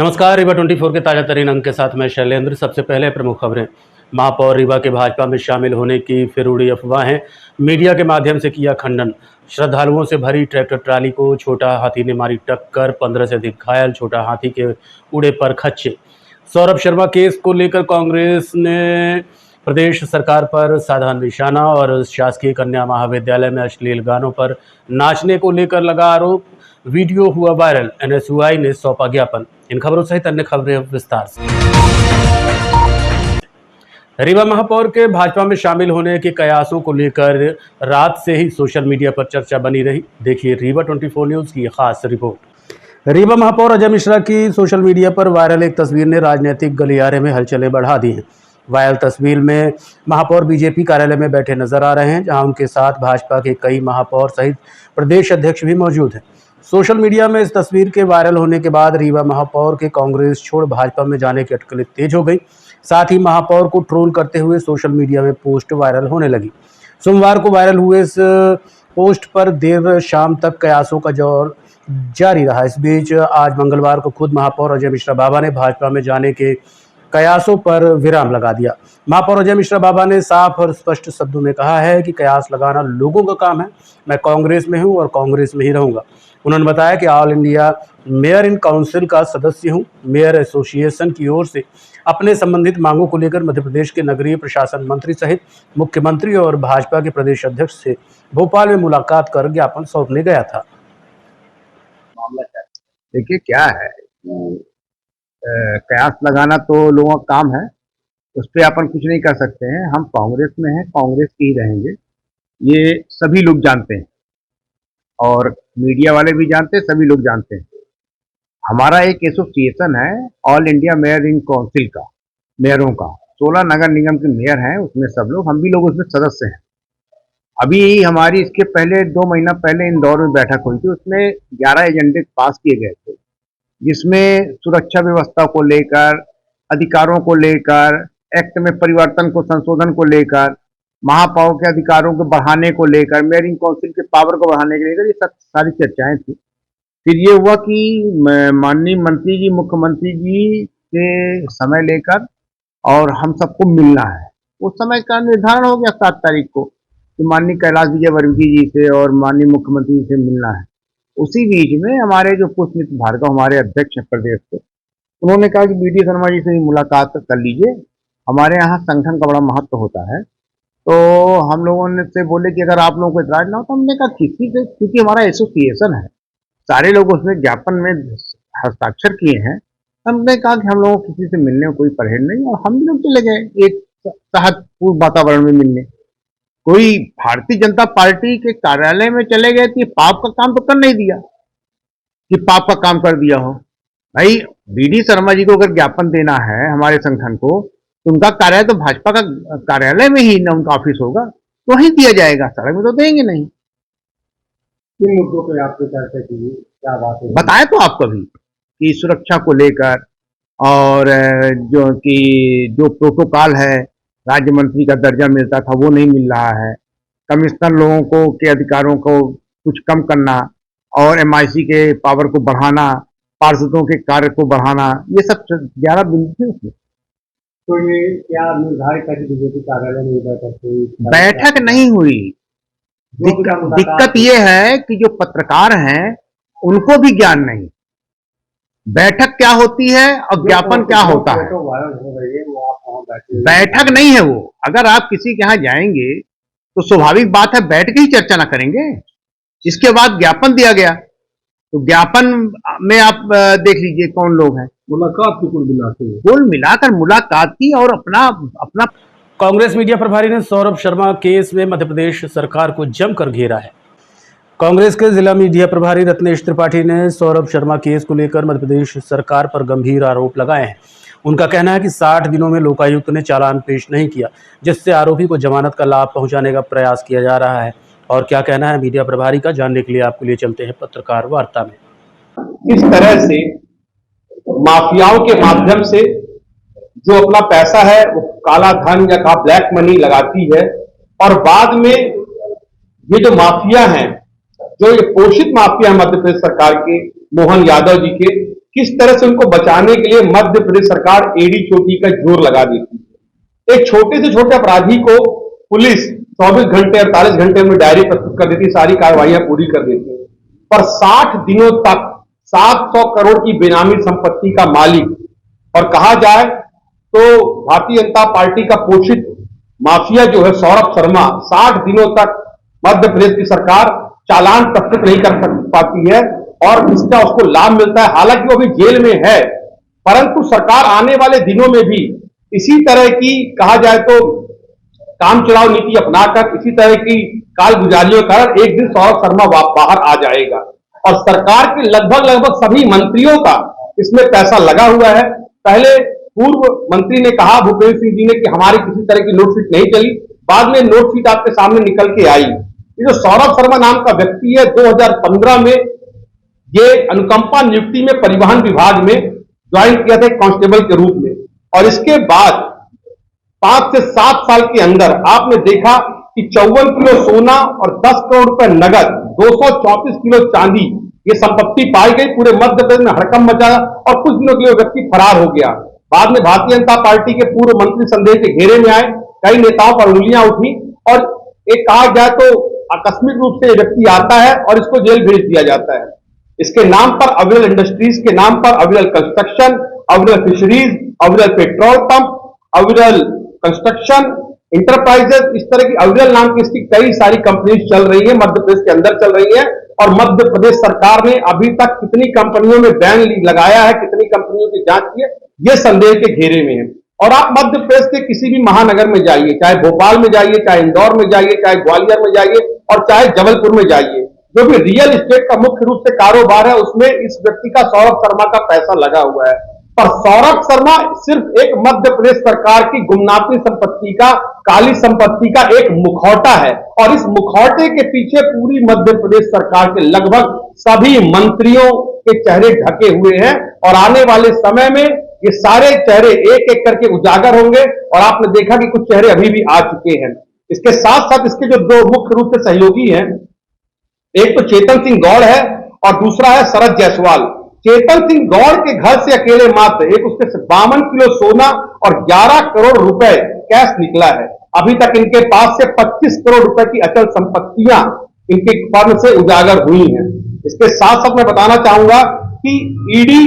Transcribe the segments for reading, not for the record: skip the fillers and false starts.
नमस्कार। रीवा 24 के ताजा तरीन अंक के साथ मैं शैलेंद्र। सबसे पहले प्रमुख खबरें। महापौर रीवा के भाजपा में शामिल होने की फिर उड़ी अफवाहें, मीडिया के माध्यम से किया खंडन। श्रद्धालुओं से भरी ट्रैक्टर ट्राली को छोटा हाथी ने मारी टक्कर, 15 से अधिक घायल, छोटा हाथी के उड़े पर खच्चे। सौरभ शर्मा केस को लेकर कांग्रेस ने प्रदेश सरकार पर साधा निशाना और शासकीय कन्या महाविद्यालय में अश्लील गानों पर नाचने को लेकर लगा आरोप। वीडियो हुआ वायरल, एनएसयूआई ने सौंपा ज्ञापन। इन खबरों सहित अन्य खबरें विस्तार से। रीवा महापौर के भाजपा में शामिल होने के कयासों को लेकर रात से ही सोशल मीडिया पर चर्चा बनी रही। देखिए रीवा 24 न्यूज की खास रिपोर्ट। रीवा महापौर अजय मिश्रा की सोशल मीडिया पर वायरल एक तस्वीर ने राजनीतिक गलियारे में हलचलें बढ़ा दी हैं। वायरल तस्वीर में महापौर बीजेपी कार्यालय में बैठे नजर आ रहे हैं, जहां उनके साथ भाजपा के कई महापौर सहित प्रदेश अध्यक्ष भी मौजूद हैं। सोशल मीडिया में इस तस्वीर के वायरल होने के बाद रीवा महापौर के कांग्रेस छोड़ भाजपा में जाने की अटकलें तेज हो गई। साथ ही महापौर को ट्रोल करते हुए सोशल मीडिया में पोस्ट वायरल होने लगी। सोमवार को वायरल हुए इस पोस्ट पर देर शाम तक कयासों का दौर जारी रहा। इस बीच आज मंगलवार को खुद महापौर अजय मिश्रा बाबा ने भाजपा में जाने के कयासों पर विराम लगा दिया। महापौर अजय मिश्रा बाबा ने साफ और स्पष्ट शब्दों में कहा है कि कयास लगाना लोगों का काम है। मैं कांग्रेस में हूं और कांग्रेस में ही रहूंगा। उन्होंने बताया कि all India mayor in council का सदस्य हूं। मेयर एसोसिएशन की ओर से अपने संबंधित मांगों को लेकर मध्य प्रदेश के नगरीय प्रशासन मंत्री सहित मुख्यमंत्री और भाजपा के प्रदेश अध्यक्ष से भोपाल में मुलाकात कर ज्ञापन सौंपने गया था। मामला क्या है? देखिए क्या है, कयास लगाना तो लोगों का काम है, उस पर अपन कुछ नहीं कर सकते हैं। हम कांग्रेस में हैं, कांग्रेस के ही रहेंगे, ये सभी लोग जानते हैं और मीडिया वाले भी जानते हैं, सभी लोग जानते हैं। हमारा एक एसोसिएशन है all India mayor in council का, मेयरों का 16 नगर निगम के मेयर हैं, उसमें सब लोग, हम भी लोग उसमें सदस्य हैं। अभी हमारी इसके पहले 2 महीना पहले इंदौर में बैठक हुई थी, उसमें 11 एजेंडे पास किए गए थे, जिसमें सुरक्षा व्यवस्था को लेकर, अधिकारों को लेकर, एक्ट में परिवर्तन को, संशोधन को लेकर, महापौर के अधिकारों को बढ़ाने को लेकर, मेयरिंग काउंसिल के पावर को बढ़ाने के लेकर, ये सब सारी चर्चाएं थी। फिर ये हुआ कि माननीय मंत्री जी, मुख्यमंत्री जी से समय लेकर और हम सबको मिलना है। उस समय का निर्धारण हो गया 7 तारीख को कि माननीय कैलाश विजयवर्गीय जी से और माननीय मुख्यमंत्री जी से मिलना है। उसी बीच में हमारे जो पुष्पमित्र भार्गव, हमारे अध्यक्ष हैं प्रदेश के, उन्होंने कहा कि बीडी शर्मा जी से भी मुलाकात कर लीजिए, हमारे यहाँ संगठन का बड़ा महत्व होता है। तो हम लोगों ने से बोले कि अगर आप लोगों को इतराज ना हो, तो हमने कहा किसी से, क्योंकि हमारा एसोसिएशन है, सारे लोग उसमें ज्ञापन में हस्ताक्षर किए हैं, हमने कहा कि हम लोगों को किसी से मिलने में कोई परहेज नहीं, और हम लोग चले गए एक सहजपूर्ण वातावरण में मिलने। कोई भारतीय जनता पार्टी के कार्यालय में चले गए कि पाप का काम तो कर नहीं दिया कि पाप का काम कर दिया हो। भाई बीडी शर्मा जी को अगर ज्ञापन देना है हमारे संगठन को, तो उनका कार्यालय तो भाजपा का कार्यालय में ही ना उनका ऑफिस होगा, तो वहीं दिया जाएगा, सड़क में तो देंगे नहीं। किन मुद्दों पे आपसे चर्चा की, क्या बात है? बताए तो आपको भी कि सुरक्षा को लेकर, और जो प्रोटोकॉल है, राज्य मंत्री का दर्जा मिलता था वो नहीं मिल रहा है, कमिश्नर लोगों को के अधिकारों को कुछ कम करना और एमआईसी के पावर को बढ़ाना, पार्षदों के कार्य को बढ़ाना, ये सब 11 बिंदु थे उसमें। तो ये क्या निर्धारित है कि बीजेपी कार्यालय में बैठक हुई? बैठक नहीं हुई। दिक्कत ये है कि जो पत्रकार हैं उनको भी ज्ञान नहीं, बैठक क्या होती है और ज्ञापन क्या होता है। वायरल हो रही है, वो आप वहां बैठे, बैठक नहीं है वो। अगर आप किसी के यहाँ जाएंगे तो स्वाभाविक बात है बैठ के ही चर्चा ना करेंगे। इसके बाद ज्ञापन दिया गया, तो ज्ञापन में आप देख लीजिए कौन लोग हैं। मुलाकात की कुल मिलाकर मुलाकात की और अपना कांग्रेस मीडिया प्रभारी ने सौरभ शर्मा केस में मध्य प्रदेश सरकार को जमकर घेरा है। कांग्रेस के जिला मीडिया प्रभारी रत्नेश त्रिपाठी ने सौरभ शर्मा केस को लेकर मध्य प्रदेश सरकार पर गंभीर आरोप लगाए हैं। उनका कहना है कि 60 दिनों में लोकायुक्त ने चालान पेश नहीं किया, जिससे आरोपी को जमानत का लाभ पहुंचाने का प्रयास किया जा रहा है। और क्या कहना है मीडिया प्रभारी का, जानने के लिए आपको लिए चलते हैं पत्रकार वार्ता में। इस तरह से माफियाओं के माध्यम से जो अपना पैसा है वो काला धन या ब्लैक मनी लगाती है, और बाद में ये जो माफिया हैं, जो ये पोषित माफिया मध्य प्रदेश सरकार के, मोहन यादव जी के, किस तरह से उनको बचाने के लिए मध्य प्रदेश सरकार एड़ी चोटी का जोर लगा देती है। एक छोटे से छोटे अपराधी को पुलिस 24 घंटे 48 घंटे में डायरी प्रस्तुत कर देती है, सारी कार्रवाइयां पूरी कर देती है, पर 60 दिनों तक 700 करोड़ की बेनामी संपत्ति का मालिक, और कहा जाए तो भारतीय जनता पार्टी का पोषित माफिया जो है सौरभ शर्मा, 60 दिनों तक मध्य प्रदेश की सरकार चालान प्रस्तुत नहीं कर पाती है और इसका उसको लाभ मिलता है। हालांकि वो अभी जेल में है, परंतु सरकार आने वाले दिनों में भी इसी तरह की, कहा जाए तो काम चलाओ नीति अपनाकर, इसी तरह की कालगुजारियों के कारण एक दिन सौरभ शर्मा बाहर आ जाएगा और सरकार के लगभग सभी मंत्रियों का इसमें पैसा लगा हुआ है। पहले पूर्व मंत्री ने कहा, भूपेंद्र सिंह जी ने, कि हमारी किसी तरह की नोटशीट नहीं चली, बाद में नोटशीट आपके सामने निकल के आई। ये जो सौरभ शर्मा नाम का व्यक्ति है, 2015 में ये अनुकंपा नियुक्ति में परिवहन विभाग में ज्वाइन किया था कांस्टेबल के रूप में, और इसके बाद 5 से 7 साल के अंदर आपने देखा कि 54 किलो सोना और 10 करोड़ रुपए नगद, 234 किलो चांदी, ये संपत्ति पाई गई। पूरे मध्य प्रदेश में हड़कंप मचा और कुछ दिनों के लिए व्यक्ति फरार हो गया। बाद में भारतीय जनता पार्टी के पूर्व मंत्री संदेह के घेरे में आए, कई नेताओं पर उंगलियां उठी और एक कहा जाए तो आकस्मिक रूप से व्यक्ति आता है और इसको जेल भेज दिया जाता है। इसके नाम पर अविरल इंडस्ट्रीज के नाम पर अविरल कंस्ट्रक्शन, अविरल फिशरीज, अविरल पेट्रोल पंप, अविरल कंस्ट्रक्शन इंटरप्राइजेस, इस तरह की अविरल नाम की इसकी कई सारी कंपनीज चल रही है, मध्य प्रदेश के अंदर चल रही है। और मध्य प्रदेश सरकार ने अभी तक कितनी कंपनियों में बैन लगाया है, कितनी कंपनियों की जांच की है, ये संदेह के घेरे में है। और आप मध्य प्रदेश के किसी भी महानगर में जाइए, चाहे भोपाल में जाइए, चाहे इंदौर में जाइए, चाहे ग्वालियर में जाइए और चाहे जबलपुर में जाइए, जो भी रियल एस्टेट का मुख्य रूप से कारोबार है, उसमें इस व्यक्ति का, सौरभ शर्मा का पैसा लगा हुआ है। पर सौरभ शर्मा सिर्फ एक मध्य प्रदेश सरकार की गुमनामी संपत्ति का, काली संपत्ति का एक मुखौटा है, और इस मुखौटे के पीछे पूरी मध्य प्रदेश सरकार के लगभग सभी मंत्रियों के चेहरे ढके हुए हैं। और आने वाले समय में ये सारे चेहरे एक एक करके उजागर होंगे, और आपने देखा कि कुछ चेहरे अभी भी आ चुके हैं। इसके साथ साथ इसके जो दो मुख्य रूप से सहयोगी हैं, एक तो चेतन सिंह गौड़ है और दूसरा है शरद जायसवाल। चेतन सिंह गौड़ के घर से अकेले मात्र एक उसके 52 किलो सोना और 11 करोड़ रुपए कैश निकला है। अभी तक इनके पास से 25 करोड़ रुपए की अचल संपत्तियां इनके फर्म से उजागर हुई हैं। इसके साथ साथ मैं बताना चाहूंगा कि ईडी,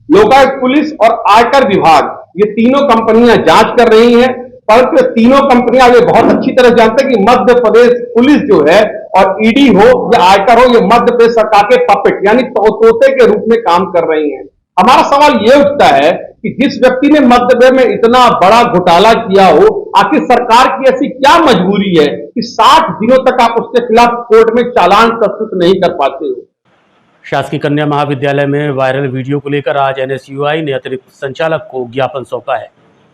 लोकायुक्त पुलिस और आयकर विभाग, ये तीनों कंपनियां जांच कर रही हैं, परंतु तीनों कंपनियां ये बहुत अच्छी तरह जानते हैं कि मध्य प्रदेश पुलिस जो है और ईडी हो या आयकर हो, ये मध्य प्रदेश सरकार के पपेट यानी तोते के रूप में काम कर रही हैं। हमारा सवाल ये उठता है कि जिस व्यक्ति ने मध्य प्रदेश में इतना बड़ा घोटाला किया हो, आखिर सरकार की ऐसी क्या मजबूरी है कि 60 दिनों तक आप उसके खिलाफ कोर्ट में चालान प्रस्तुत नहीं कर पाते हो। शासकीय कन्या महाविद्यालय में वायरल वीडियो को लेकर आज एनएसयूआई ने अतिरिक्त संचालक को ज्ञापन सौंपा है।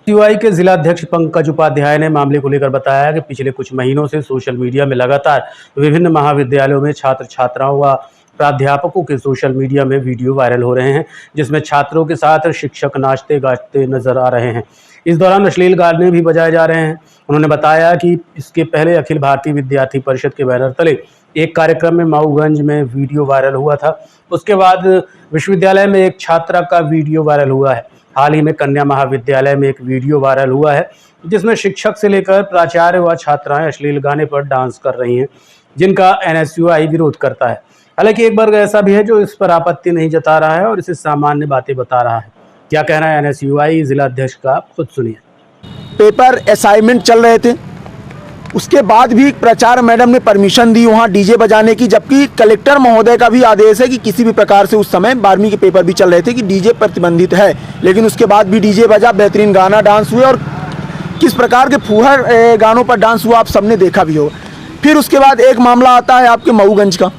एनएसयूआई के जिलाध्यक्ष पंकज उपाध्याय ने मामले को लेकर बताया कि पिछले कुछ महीनों से सोशल मीडिया में लगातार विभिन्न महाविद्यालयों में छात्र छात्राओं व प्राध्यापकों के सोशल मीडिया में वीडियो वायरल हो रहे हैं, जिसमें छात्रों के साथ शिक्षक नाचते गाते नजर आ रहे हैं। इस दौरान अश्लील गाने भी बजाए जा रहे हैं। उन्होंने बताया कि इसके पहले अखिल भारतीय विद्यार्थी परिषद के बैनर तले एक कार्यक्रम में माऊगंज में वीडियो वायरल हुआ था। उसके बाद विश्वविद्यालय में एक छात्रा का वीडियो वायरल हुआ है। हाल ही में कन्या महाविद्यालय में एक वीडियो वायरल हुआ है, जिसमें शिक्षक से लेकर प्राचार्य व छात्राएं अश्लील गाने पर डांस कर रही हैं, जिनका एनएसयूआई विरोध करता है। हालांकि एक वर्ग ऐसा भी है जो इस पर आपत्ति नहीं जता रहा है और इसे सामान्य बातें बता रहा है। क्या कहना है एनएसयूआई जिलाध्यक्ष का, खुद सुनिए। पेपर असाइनमेंट चल रहे थे, उसके बाद भी प्राचार्य मैडम ने परमिशन दी वहाँ डीजे बजाने की, जबकि कलेक्टर महोदय का भी आदेश है कि किसी भी प्रकार से, उस समय 12वीं के पेपर भी चल रहे थे, कि डीजे प्रतिबंधित है, लेकिन उसके बाद भी डीजे बजा, बेहतरीन गाना डांस हुए और किस प्रकार के फूहड़ गानों पर डांस हुआ आप सबने देखा भी हो। फिर उसके बाद एक मामला आता है आपके मऊगंज का।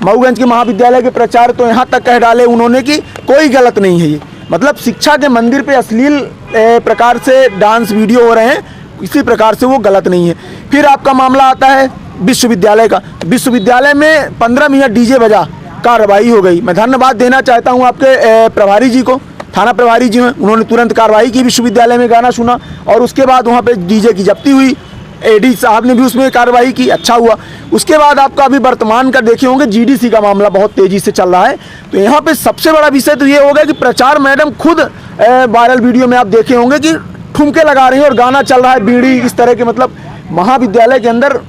मऊगंज के महाविद्यालय के प्राचार्य तो यहाँ तक कह डाले उन्होंने कि कोई गलत नहीं है, ये मतलब शिक्षा के मंदिर पे अश्लील प्रकार से डांस वीडियो हो रहे हैं, इसी प्रकार से वो गलत नहीं है। फिर आपका मामला आता है विश्वविद्यालय का। विश्वविद्यालय में 15 मिनट डीजे बजा, कार्रवाई हो गई। मैं धन्यवाद देना चाहता हूँ आपके प्रभारी जी को, थाना प्रभारी जी हैं, उन्होंने तुरंत कार्रवाई की, विश्वविद्यालय में गाना सुना और उसके बाद वहाँ पे डीजे की जब्ती हुई। एडी साहब ने भी उसमें कार्रवाई की, अच्छा हुआ। उसके बाद आपका अभी वर्तमान का देखे होंगे जीडीसी का मामला बहुत तेजी से चल रहा है। तो यहाँ पे सबसे बड़ा विषय तो ये होगा कि प्रचार मैडम खुद वायरल वीडियो में आप देखे होंगे कि ठुमके लगा रही हैं और गाना चल रहा है बीड़ी इस तरह के, मतलब महाविद्यालय के अंदर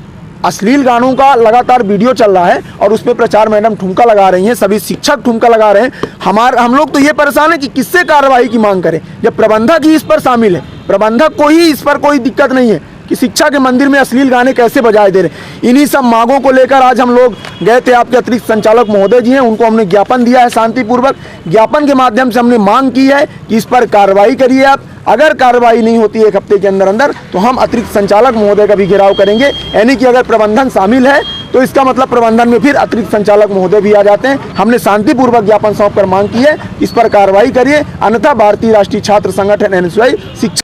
अश्लील गानों का लगातार वीडियो चल रहा है और उस पर प्रचार मैडम ठुमका लगा रही हैं, सभी शिक्षक ठुमका लगा रहे हैं। हम लोग तो ये परेशान है कि किससे कार्रवाई की मांग करें जब प्रबंधक ही इस पर शामिल है। प्रबंधक को ही इस पर कोई दिक्कत नहीं है कि शिक्षा के मंदिर में अश्लील गाने कैसे बजाए दे रहे। इन्हीं सब मांगों को लेकर आज हम लोग गए थे। आपके अतिरिक्त संचालक महोदय जी हैं, उनको हमने ज्ञापन दिया है शांतिपूर्वक। ज्ञापन के माध्यम से हमने मांग की है कि इस पर कार्रवाई करिए आप। अगर कार्रवाई नहीं होती है 1 हफ्ते के अंदर अंदर तो हम अतिरिक्त संचालक महोदय का भी घेराव करेंगे। यानी कि अगर प्रबंधन शामिल है तो इसका मतलब प्रबंधन में फिर अतिरिक्त संचालक महोदय भी आ जाते हैं। हमने शांतिपूर्वक ज्ञापन सौंप कर मांग की है, इस पर कार्रवाई करिए, अन्यथा भारतीय राष्ट्रीय छात्र संगठन एनएसयूआई शिक्षा।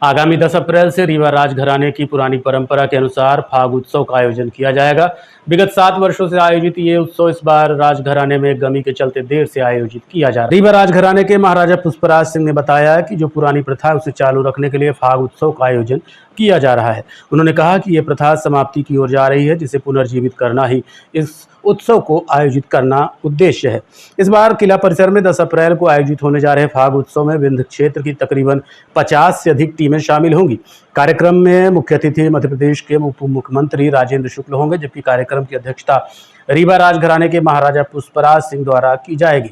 आगामी 10 अप्रैल से रीवा राजघराने की पुरानी परंपरा के अनुसार फाग उत्सव का आयोजन किया जाएगा। विगत 7 वर्षों से आयोजित ये उत्सव इस बार राजघराने में गमी के चलते देर से आयोजित किया जा रहा है। रीवा राजघराने के महाराजा पुष्पराज सिंह ने बताया कि जो पुरानी प्रथा है उसे चालू रखने के लिए फाग उत्सव का आयोजन किया जा रहा है। उन्होंने कहा कि ये प्रथा समाप्ति की ओर जा रही है, जिसे पुनर्जीवित करना ही इस उत्सव को आयोजित करना उद्देश्य है। इस बार किला परिसर में 10 अप्रैल को आयोजित होने जा रहे फाग उत्सव में विंध्य क्षेत्र की तकरीबन 50 से अधिक टीमें शामिल होंगी। कार्यक्रम में मुख्य अतिथि मध्य प्रदेश के उप मुख्यमंत्री राजेंद्र शुक्ल होंगे, जबकि कार्यक्रम की अध्यक्षता रीवा राजघराने के महाराजा पुष्पराज सिंह द्वारा की जाएगी।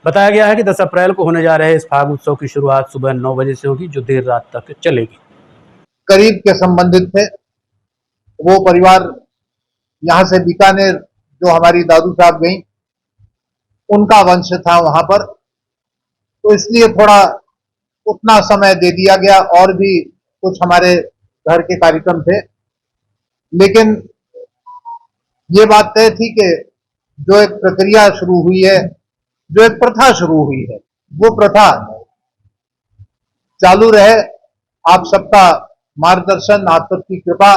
बताया गया है कि 10 अप्रैल को होने जा रहे इस फाग उत्सव की शुरुआत सुबह 9 बजे से होगी, जो देर रात तक चलेगी। करीब के संबंधित थे, वो परिवार यहाँ से बीकानेर जो हमारी दादू साहब गई, उनका वंश था वहां पर, तो इसलिए थोड़ा उतना समय दे दिया गया। और भी कुछ हमारे घर के कार्यक्रम थे, लेकिन ये बात तय थी कि जो एक प्रक्रिया शुरू हुई है, जो एक प्रथा शुरू हुई है, वो प्रथा चालू रहे। आप सबका मार्गदर्शन, आप सबकी कृपा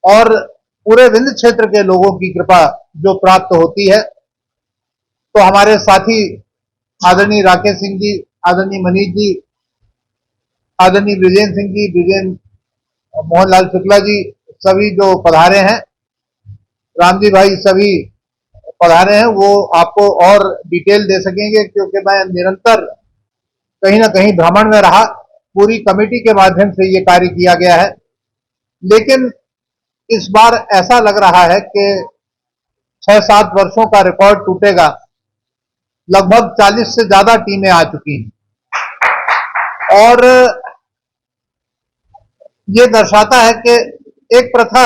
और पूरे विंध्य क्षेत्र के लोगों की कृपा जो प्राप्त होती है, तो हमारे साथी आदरणीय राकेश सिंह जी, आदरणीय मनीष जी, आदरणीय ब्रिजेंद्र सिंह जी, ब्रिजेंद्र मोहनलाल शुक्ला जी, सभी जो पधारे हैं, रामजी भाई सभी पधारे हैं, वो आपको और डिटेल दे सकेंगे, क्योंकि मैं निरंतर कहीं ना कहीं भ्रमण में रहा। पूरी कमेटी के माध्यम से ये कार्य किया गया है, लेकिन इस बार ऐसा लग रहा है कि 6-7 वर्षों का रिकॉर्ड टूटेगा। लगभग 40 से ज्यादा टीमें आ चुकी हैं और ये दर्शाता है कि एक प्रथा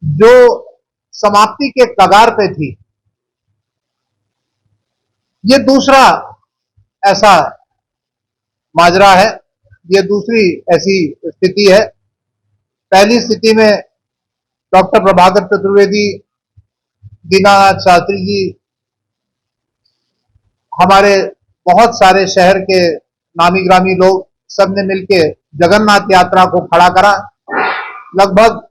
जो समाप्ति के कगार पे थी, ये दूसरा ऐसा माजरा है, ये दूसरी ऐसी स्थिति है। पहली स्थिति में डॉक्टर प्रभाकर चतुर्वेदी, दीनानाथ शास्त्री जी, हमारे बहुत सारे शहर के नामी ग्रामी लोग सबने मिलके जगन्नाथ यात्रा को खड़ा करा। लगभग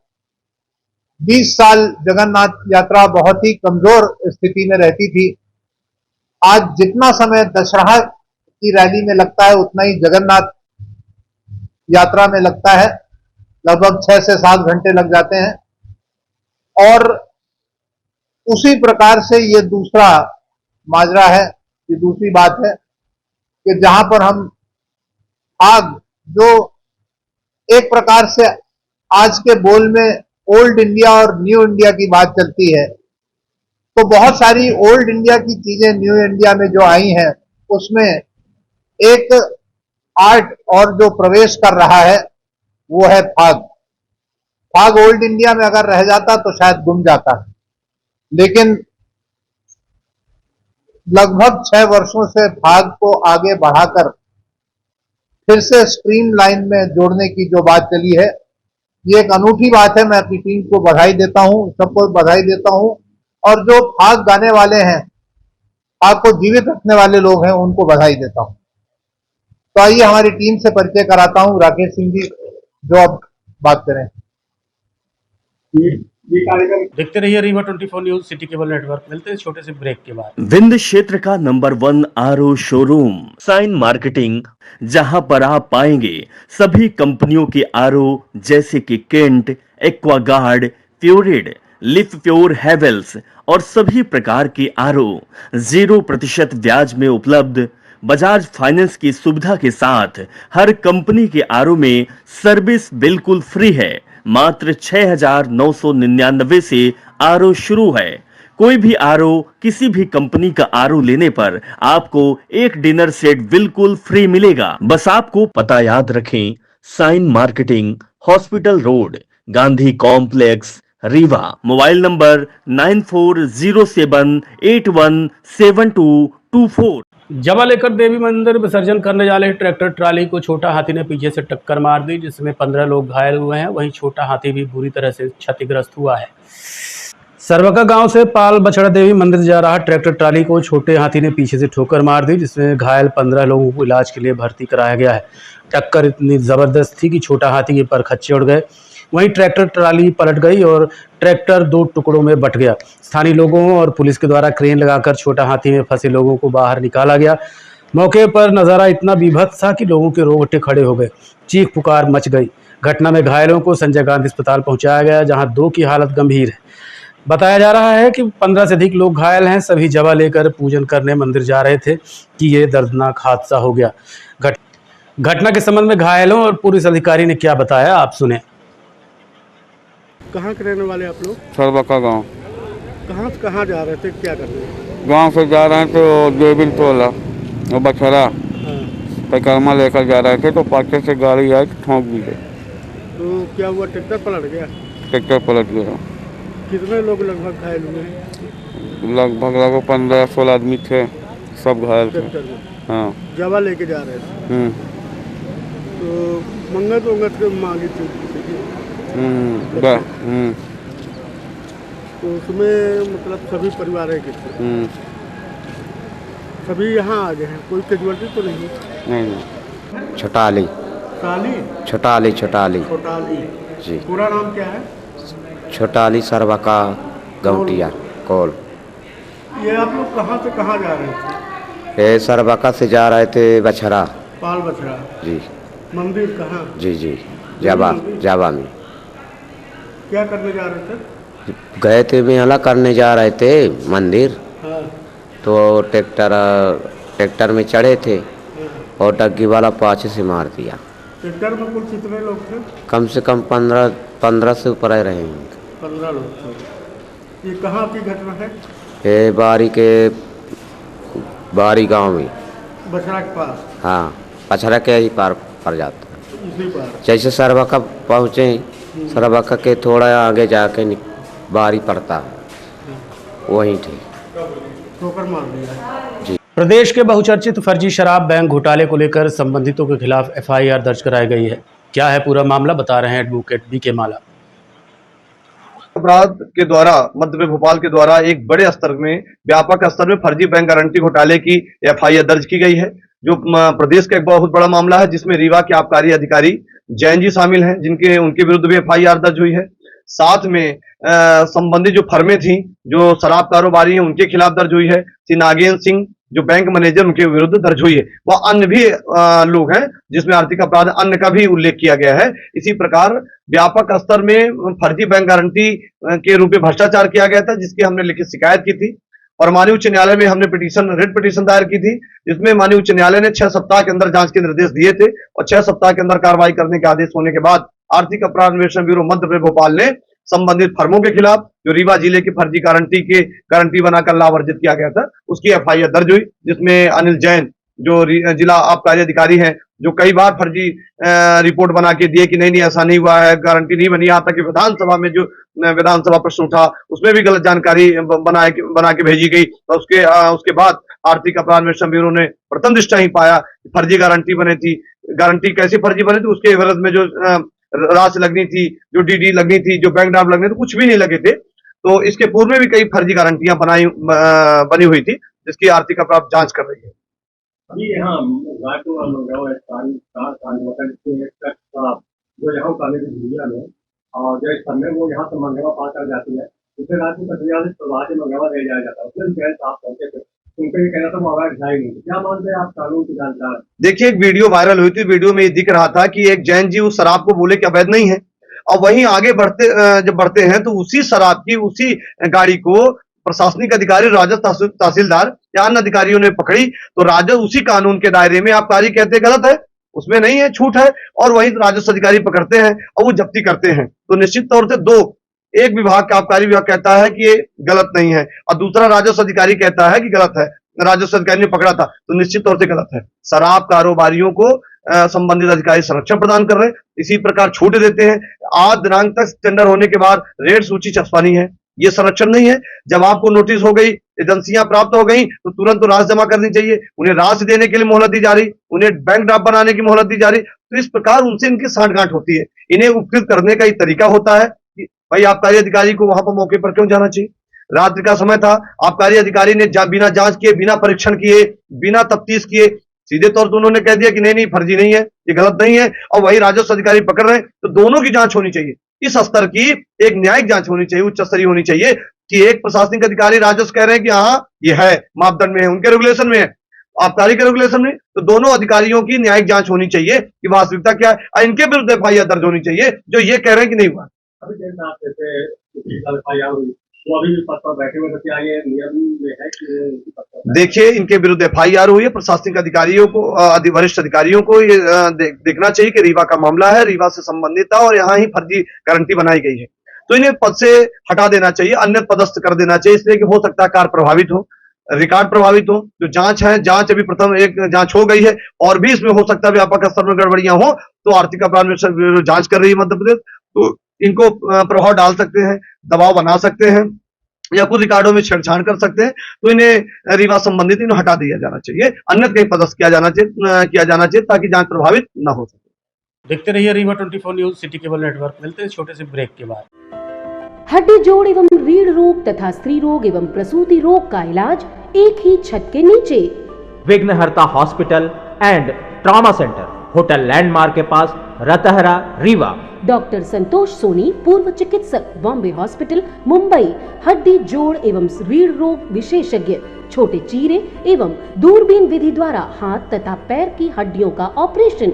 20 साल जगन्नाथ यात्रा बहुत ही कमजोर स्थिति में रहती थी। आज जितना समय दशहरा की रैली में लगता है, उतना ही जगन्नाथ यात्रा में लगता है। लगभग 6 से 7 घंटे लग जाते हैं। और उसी प्रकार से ये दूसरा माजरा है, ये दूसरी बात है कि जहां पर हम आग, जो एक प्रकार से आज के बोल में ओल्ड इंडिया और न्यू इंडिया की बात चलती है, तो बहुत सारी ओल्ड इंडिया की चीजें न्यू इंडिया में जो आई हैं, उसमें एक आर्ट और जो प्रवेश कर रहा है वो है फाग। फाग ओल्ड इंडिया में अगर रह जाता तो शायद गुम जाता, लेकिन लगभग 6 वर्षों से फाग को आगे बढ़ाकर फिर से स्ट्रीम लाइन में जोड़ने की जो बात चली है, ये एक अनूठी बात है। मैं अपनी टीम को बधाई देता हूं, सबको बधाई देता हूं, और जो फाग गाने वाले हैं, फाग को जीवित रखने वाले लोग हैं, उनको बधाई देता हूं। तो आइए हमारी टीम से परिचय कराता हूं। राकेश सिंह जी जो अब बात करें। ये कार्यक्रम देखते रहिए Rewa 24 news city cable network. मिलते हैं छोटे से ब्रेक के बाद। विंध्य क्षेत्र का number 1 RO showroom sign marketing, जहां पर आप पाएंगे सभी कंपनियों के आरओ जैसे कि केंट, एक्वागार्ड, प्योरिड, लिफ प्योर, हेवेल्स और सभी प्रकार के आरओ 0% ब्याज में उपलब्ध। बजाज फाइनेंस की सुविधा के साथ हर कंपनी के आरओ में सर्विस बिल्कुल फ्री है। मात्र 6,999 से आरओ शुरू है। कोई भी आरओ, किसी भी कंपनी का आरओ लेने पर आपको एक डिनर सेट बिल्कुल फ्री मिलेगा। बस आपको पता याद रखें, sign marketing, hospital road, Gandhi complex, Rewa. Mobile number 9407817224। जवा लेकर देवी मंदिर विसर्जन करने जा रहे ट्रैक्टर ट्राली को छोटा हाथी ने पीछे से टक्कर मार दी, जिसमें 15 लोग घायल हुए हैं। वहीं छोटा हाथी भी बुरी तरह से क्षतिग्रस्त हुआ है। सरवका गांव से पाल बछड़ा देवी मंदिर जा रहा ट्रैक्टर ट्राली को छोटे हाथी ने पीछे से ठोकर मार दी, जिसमें घायल 15 लोगों को इलाज के लिए भर्ती कराया गया है। टक्कर इतनी जबरदस्त थी कि छोटा हाथी के पर खच्चे उड़ गए। वहीं ट्रैक्टर ट्राली पलट गई और ट्रैक्टर 2 टुकड़ों में बंट गया। स्थानीय लोगों और पुलिस के द्वारा क्रेन लगाकर छोटा हाथी में फंसे लोगों को बाहर निकाला गया। मौके पर नजारा इतना बीभत्स था कि लोगों के रोंगटे खड़े हो गए, चीख पुकार मच गई। घटना में घायलों को संजय गांधी अस्पताल पहुंचाया गया, जहां 2 की हालत गंभीर है। बताया जा रहा है कि 15 से अधिक लोग घायल हैं। सभी जवा लेकर पूजन करने मंदिर जा रहे थे कि ये दर्दनाक हादसा हो गया। घटना के संबंध में घायलों और पुलिस अधिकारी ने क्या बताया, आप सुने। कहाँ के रहने वाले आप लोग? सरबका गांव। कहाँ से कहाँ जा रहे थे, क्या कर रहे थे? गांव से जा रहे हैं तो देविल टोला और बछड़ा हाँ। परिक्रमा लेकर जा रहे थे तो पाछे से गाड़ी आई तो ठोंक दी गई। तो क्या हुआ, ट्रैक्टर पलट गया? ट्रैक्टर पलट गया। कितने लोग लगभग घायल हुए हैं? लगभग 15-16 आदमी थे, सब घायल थे। ट्रैक्टर में हाँ। जवा लेके जा रहे थे तो मंगत वंगत के मांगी थी किसी की? तो उसमें मतलब सभी परिवार के थे, सभी यहाँ आ गए हैं, कोई कैजुअलिटी तो नहीं? नहीं। छोटाली साली छोटाली छोटाली छोटाली जी। पूरा नाम क्या है? छोटाली सरवका गौटिया कॉल। ये आप लोग कहाँ से कहाँ जा रहे थे? ये सरवका से जा रहे थे बछड़ा पाल बछड़ा। जी। मंदिर कहाँ? जी जी, जावा जावा में क्या करने जा रहे थे? गए थे, मेला करने जा रहे थे मंदिर। हाँ। तो ट्रैक्टर में चढ़े थे और डग्गी वाला पाछे से मार दिया। ट्रैक्टर में कुल कितने लोग थे? कम से कम 15 से ऊपर आए रहे हैं। 15 लोग थे। ये कहाँ की घटना है? ये बारी गांव में। बछड़ा के पास? हाँ, पछड़ा के ही पार पर जाता है। इसी पार? जैसे सरवका पहुँचे, सरवका के थोड़ा आगे जाके बारी पड़ता है, वहीं थे। ठोकर मार दिया। जी। प्रदेश के बहुचर्चित फर्जी शराब बैंक घोटाले को लेकर संबंधितों के खिलाफ एफआईआर दर्ज कराई गई है। क्या है पूरा मामला, बता रहे हैं एडवोकेट बीके माला। अपराध के द्वारा मध्य प्रदेश भोपाल के द्वारा एक बड़े स्तर में, व्यापक स्तर में फर्जी बैंक गारंटी घोटाले की एफआईआर दर्ज की गई है, जो प्रदेश का एक बहुत बड़ा मामला है, जिसमें रीवा के आबकारी अधिकारी जैन जी शामिल हैं, उनके विरुद्ध भी एफआईआर दर्ज हुई है। साथ में संबंधित जो फर्में थी जो शराब कारोबारी हैं, उनके खिलाफ दर्ज हुई है। श्री नागेंद्र सिंह जो बैंक मैनेजर, उनके विरुद्ध दर्ज हुई है। वह अन्य भी लोग हैं, जिसमें आर्थिक अपराध अन्य का भी उल्लेख किया गया है। इसी प्रकार व्यापक स्तर में फर्जी बैंक गारंटी के रूप में भ्रष्टाचार किया गया था, जिसकी हमने लिखित शिकायत की थी और माननीय उच्च न्यायालय में हमने रिट पिटीशन दायर की थी, जिसमें माननीय उच्च न्यायालय ने 6 सप्ताह के अंदर जांच के निर्देश दिए थे और 6 सप्ताह के अंदर कार्रवाई करने के आदेश होने के बाद आर्थिक अपराध अन्वेषण ब्यूरो मध्य प्रदेश भोपाल ने संबंधित फर्मों के खिलाफ जो रीवा जिले की फर्जी गारंटी बनाकर लाभ अर्जित किया गया था, उसकी एफआईआर दर्ज हुई, जिसमें अनिल जैन जो जिला आबकारी अधिकारी हैं, जो कई बार फर्जी रिपोर्ट बना के दिए कि नहीं ऐसा नहीं हुआ है, गारंटी नहीं बनी। यहाँ तक कि विधानसभा में जो विधानसभा प्रश्न उठा, उसमें भी गलत जानकारी बना के भेजी गई। तो उसके बाद आर्थिक अपराध अन्वेषण ब्यूरो ने प्रथम दृष्टया ही पाया फर्जी गारंटी बनी थी। गारंटी कैसी फर्जी बनी थी, उसके विरोध में जो राशि लगनी थी, जो डीडी लगनी थी, जो बैंक ड्राफ्ट लगने थे, कुछ भी नहीं लगे थे। तो इसके पूर्व में भी कई फर्जी गारंटियां बनी हुई थी, जिसकी आर्थिक अपराध जांच कर रही है। अभी यहाँ जो यहाँ काले में और जो इस समय वो यहाँ से मंगवा पार कर जाती है, दूसरे राज्य में प्रक्रिया से प्रवाह से मंगवा ले जाया जाता है, उसमें गैर साफ पहुंचे थे, उनका ये कहना था मोबाइल ढाई नहीं। क्या मानते हैं आप कानून की जानकार? देखिए, एक वीडियो वायरल हुई थी, वीडियो में ये दिख रहा था कि एक जैन जी उस शराब को बोले कि अवैध नहीं है, और वहीं आगे जब बढ़ते हैं तो उसी शराब की, उसी गाड़ी को प्रशासनिक अधिकारी, राजस्व तहसीलदार या अन्य अधिकारियों ने पकड़ी, तो राजस्व उसी कानून के दायरे में आबकारी कहते गलत है, उसमें नहीं है, छूट है, और वही राजस्व अधिकारी पकड़ते हैं और वो जब्ती करते हैं। तो निश्चित तौर से एक विभाग का आबकारी विभाग कहता है कि ये गलत नहीं है और दूसरा राजस्व अधिकारी कहता है कि गलत है, राजस्व अधिकारी ने पकड़ा था, तो निश्चित तौर से गलत है। शराब कारोबारियों को संबंधित अधिकारी संरक्षण प्रदान कर रहे हैं, इसी प्रकार छूट देते हैं। आज दिनांक तक टेंडर होने के बाद रेड सूची छपवानी है, ये संरक्षण नहीं है। जब आपको नोटिस हो गई, एजेंसियां प्राप्त हो गई, तो तुरंत तो राशि जमा करनी चाहिए, उन्हें राशि देने के लिए मोहलत दी जा रही, उन्हें बैंक ड्राफ्ट बनाने की मोहलत दी जा रही, तो इस प्रकार उनसे इनकी सांठगांठ होती है। इन्हें उपकृत करने का एक तरीका होता है कि भाई आबकारी अधिकारी को वहां पर मौके पर क्यों जाना चाहिए। रात्रि का समय था, आबकारी अधिकारी ने बिना जांच किए, बिना परीक्षण किए, बिना तफ्तीश किए सीधे तौर पर उन्होंने कह दिया कि नहीं फर्जी नहीं है, ये गलत नहीं है, और वही राजस्व अधिकारी पकड़ रहे हैं, तो दोनों की जांच होनी चाहिए। इस स्तर की एक न्यायिक जांच होनी चाहिए, उच्च स्तरीय होनी चाहिए कि एक प्रशासनिक अधिकारी राजस्व कह रहे हैं कि हाँ ये है, मापदंड में है, उनके रेगुलेशन में है, आबकारी के रेगुलेशन में, तो दोनों अधिकारियों की न्यायिक जांच होनी चाहिए कि वास्तविकता क्या है, और इनके विरुद्ध एफआईआर दर्ज होनी चाहिए जो ये कह रहे हैं कि नहीं हुआ। अभी जैसे आप एफआईआर हुई, वो अभी भी पद पर बैठे हुए, क्या ये नियम में है कि? देखिए, इनके विरुद्ध एफआईआर हुई है, प्रशासनिक अधिकारियों को, वरिष्ठ अधिकारियों को ये देखना चाहिए कि रीवा का मामला है, रीवा से संबंधित था और यहाँ ही फर्जी गारंटी बनाई गई है, तो इन्हें पद से हटा देना चाहिए, अन्य पदस्थ कर देना चाहिए, इसलिए कि हो सकता है कार्य प्रभावित हो, रिकॉर्ड प्रभावित हो। जो जांच है, जांच अभी प्रथम एक जांच हो गई है, और भी इसमें हो सकता है व्यापक स्तर में गड़बड़ियां हो, तो आर्थिक अपराध जांच कर रही है मध्य प्रदेश, तो इनको प्रभाव डाल सकते हैं, दबाव बना सकते हैं, या कुछ रिकॉर्डों में छेड़छाड़ कर सकते हैं, तो इन्हें रीवा संबंधित इन्हें हटा दिया जाना चाहिए, अन्य कहीं पदस्थ किया जाना चाहिए ताकि जांच प्रभावित न हो सके। देखते रहिए Rewa 24 news, city cable network. मिलते हैं छोटे से ब्रेक के बाद। हड्डी जोड़ एवं रीढ़ रोग तथा स्त्री रोग एवं प्रसूति रोग का इलाज एक ही छत के नीचे। विघ्नहर्ता hospital and trauma centre, hotel landmark के पास, रतहरा, रीवा। डॉक्टर संतोष सोनी, पूर्व चिकित्सक, बॉम्बे हॉस्पिटल, मुंबई। हड्डी जोड़ एवं रीढ़ रोग विशेषज्ञ, छोटे चीरे एवं दूरबीन विधि द्वारा हाथ तथा पैर की हड्डियों का ऑपरेशन।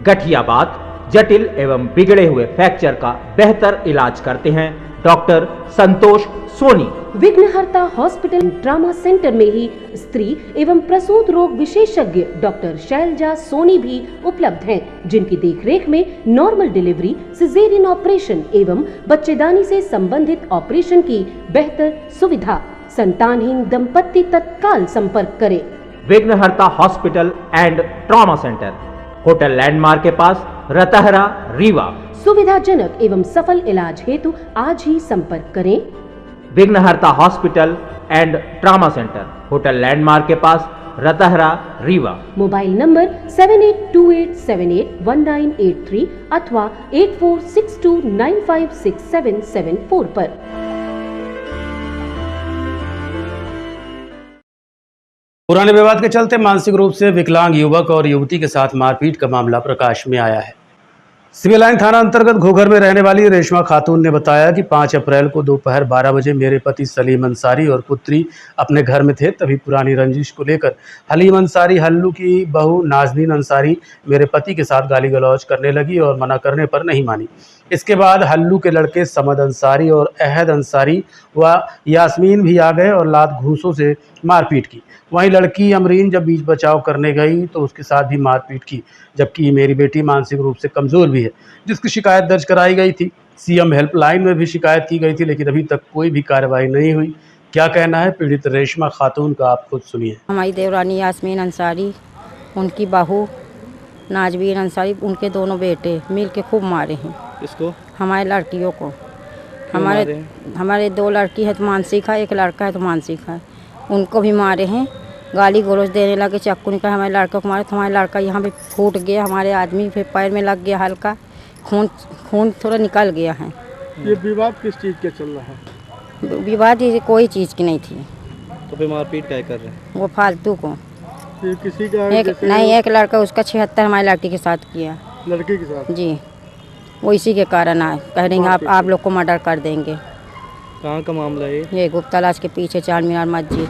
गठियाबात, जटिल एवं बिगड़े हुए फ्रैक्चर का बेहतर इलाज करते हैं डॉक्टर संतोष सोनी। विघ्नहर्ता हॉस्पिटल ट्रॉमा सेंटर में ही स्त्री एवं प्रसूत रोग विशेषज्ञ डॉक्टर शैलजा सोनी भी उपलब्ध हैं, जिनकी देखरेख में नॉर्मल डिलीवरी, सिजेरियन ऑपरेशन एवं बच्चेदानी से संबंधित ऑपरेशन की बेहतर सुविधा। संतानहीन दंपत्ति तत्काल संपर्क करें। विघ्नहर्ता hospital and trauma centre, hotel landmark के पास, रतहरा, रीवा। सुविधाजनक एवं सफल इलाज हेतु आज ही संपर्क करें। विघ्नहर्ता hospital and trauma centre, hotel landmark के पास, रतहरा, रीवा। मोबाइल नंबर 7828781983 अथवा 8462956774 पर। पुराने विवाद के चलते मानसिक रूप से विकलांग युवक और युवती के साथ मारपीट का मामला प्रकाश में आया है। सिविल लाइन थाना अंतर्गत घोघर में रहने वाली रेशमा खातून ने बताया कि 5 अप्रैल को दोपहर 12 बजे मेरे पति सलीम अंसारी और पुत्री अपने घर में थे, तभी पुरानी रंजिश को लेकर हलीम अंसारी हल्लू की बहू नाजनीन अंसारी मेरे पति के साथ गाली गलौज करने लगी और मना करने पर नहीं मानी। इसके बाद हल्लू के लड़के समद अंसारी और अहद अंसारी व यास्मीन भी आ गए और लात घूंसों से मारपीट की। वहीं लड़की अमरीन जब बीच बचाव करने गई तो उसके साथ भी मारपीट की, जबकि मेरी बेटी मानसिक रूप से कमज़ोर भी है, जिसकी शिकायत दर्ज कराई गई थी। सीएम हेल्पलाइन में भी शिकायत की गई थी, लेकिन अभी तक कोई भी कार्रवाई नहीं हुई। क्या कहना है पीड़ित रेशमा खातून का, आप खुद सुनिए। हमारी देवरानी यास्मीन अंसारी, उनकी बहू नाजबीन अंसारी, उनके दोनों बेटे मिल के खूब मारे हैं। इसको हमारे लड़कियों को, हमारे 2 लड़की है तो मानसिक है, एक लड़का है तो मानसिक है, उनको भी मारे हैं। गाली गलौज देने लगे, चाकू निकाल हमारे लड़का को मारे, तो हमारे लड़का यहाँ पे फूट गया, हमारे आदमी फिर पैर में लग गया, हल्का खून थोड़ा निकल गया है। ये विवाद किस चीज़ का चल रहा है? विवाद ये कोई चीज़ की नहीं थी। तो फिर मारपीट क्या कर रहे हैं? वो फालतू को किसी का एक लड़का उसका 76 हमारी लड़की के साथ किया। लड़के के साथ? जी। वो इसी के कारण आए, कह रहे हैं आप लोग को मर्डर कर देंगे। कहाँ का मामला है ये गुप्तालाज के पीछे चार मीनार मस्जिद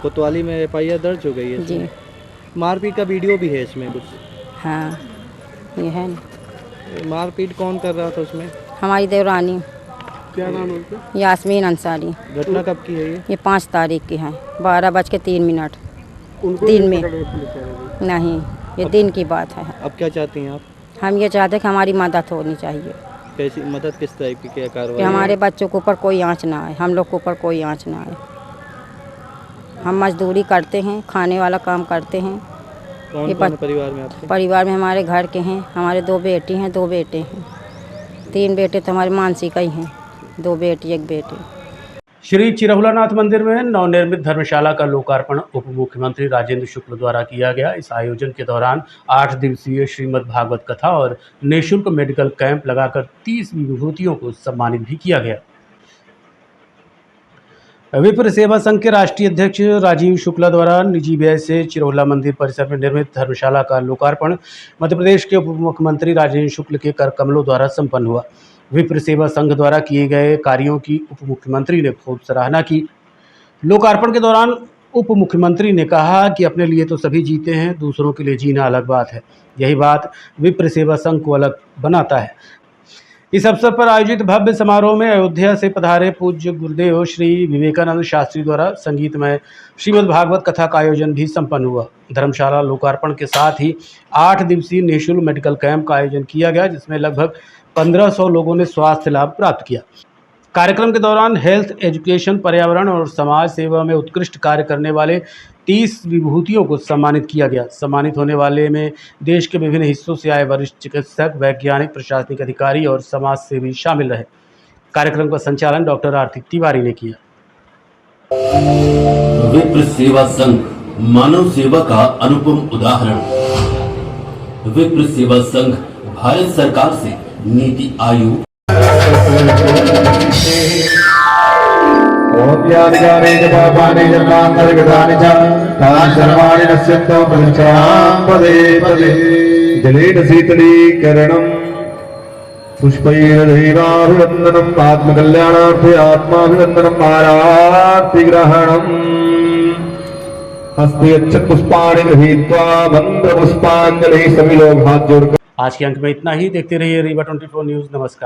कोतवाली में FIR दर्ज हो गई है जी। मारपीट का वीडियो भी है इसमें कुछ? हाँ ये है ना। मारपीट कौन कर रहा था उसमें? हमारी देवरानी। क्या नाम है उसका? यास्मीन अंसारी। घटना कब की है ये 5 तारीख की है 12:03। उनको दिन में पकड़ के पुलिस वाले ने। नहीं, ये दिन की बात है। अब क्या चाहती हैं आप? हम ये चाहते हैं कि हमारी मदद होनी चाहिए, कैसी मदद, किस टाइप की, क्या कि कार्रवाई? हमारे बच्चों के ऊपर कोई आँच ना आए, हम लोग के ऊपर कोई आँच ना आए। हम मजदूरी करते हैं, खाने वाला काम करते हैं। कौन ये कौन है परिवार में आपके? परिवार में हमारे घर के हैं, हमारे 2 बेटी हैं, 2 बेटे हैं। 3 बेटे तो हमारे मानसी का ही हैं, 2 बेटी 1 बेटे। श्री चिरहुलानाथ मंदिर में नवनिर्मित धर्मशाला का लोकार्पण उप मुख्यमंत्री राजेंद्र शुक्ल द्वारा किया गया। इस आयोजन के दौरान 8 दिवसीय श्रीमद् भागवत कथा और निःशुल्क मेडिकल कैंप लगाकर 30 विभूतियों को सम्मानित भी किया गया। विप्र सेवा संघ के राष्ट्रीय अध्यक्ष राजीव शुक्ला द्वारा निजी व्यय से चिरहुला मंदिर परिसर में निर्मित धर्मशाला का लोकार्पण मध्य प्रदेश के उप मुख्यमंत्री राजेंद्र शुक्ल के कर कमलों द्वारा संपन्न हुआ। विप्र सेवा संघ द्वारा किए गए कार्यों की उप मुख्यमंत्री ने खूब सराहना की। लोकार्पण के दौरान उप मुख्यमंत्री ने कहा कि अपने लिए तो सभी जीते हैं, दूसरों के लिए जीना अलग बात है। यही बात विप्र सेवा संघ को अलग बनाता है। इस अवसर पर आयोजित भव्य समारोह में अयोध्या से पधारे पूज्य गुरुदेव श्री विवेकानंद शास्त्री द्वारा संगीतमय श्रीमद् भागवत कथा का आयोजन भी संपन्न हुआ। धर्मशाला लोकार्पण के साथ ही 8 दिवसीय निःशुल्क मेडिकल कैंप का आयोजन किया गया, जिसमें लगभग 1500 लोगों ने स्वास्थ्य लाभ प्राप्त किया। कार्यक्रम के दौरान हेल्थ, एजुकेशन, पर्यावरण और समाज सेवा में उत्कृष्ट कार्य करने वाले 30 विभूतियों को सम्मानित किया गया। सम्मानित होने वाले में देश के विभिन्न हिस्सों से आए वरिष्ठ चिकित्सक, वैज्ञानिक, प्रशासनिक अधिकारी और समाज सेवी शामिल रहे। कार्यक्रम का संचालन डॉक्टर आरती तिवारी ने किया। विप्र सेवा संघ मानव सेवा का अनुपम उदाहरण। विप्र सेवा संघ भारत सरकार से नीति आयोग शीतलीकरणम् पुष्पैरधैराभिवन्दनम् आत्मकल्याणार्थे आत्माभिवन्दनम् आरातिग्रहणम् हस्ते अच्छत् पुष्पाणि गृहीत्वा मंत्र पुष्पांजलि। सभी लोग हाथ जोड़कर। आज के अंक में इतना ही। देखते रहिए रीवा 24 न्यूज़। नमस्कार।